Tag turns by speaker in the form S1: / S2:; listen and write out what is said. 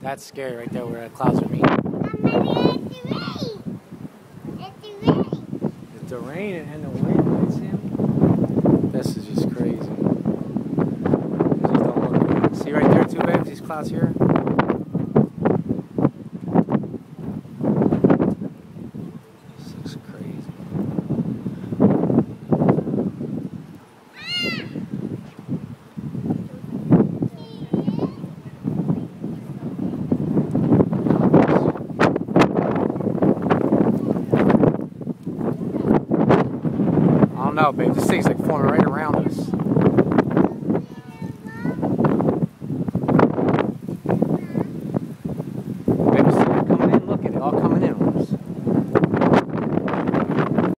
S1: That's scary right there where the clouds are meeting. It's the rain and the wind, right, Sam? This is just crazy. These don't look good. See right there too, babes? These clouds here? This looks crazy. I don't know, babe. This thing's like forming right around us.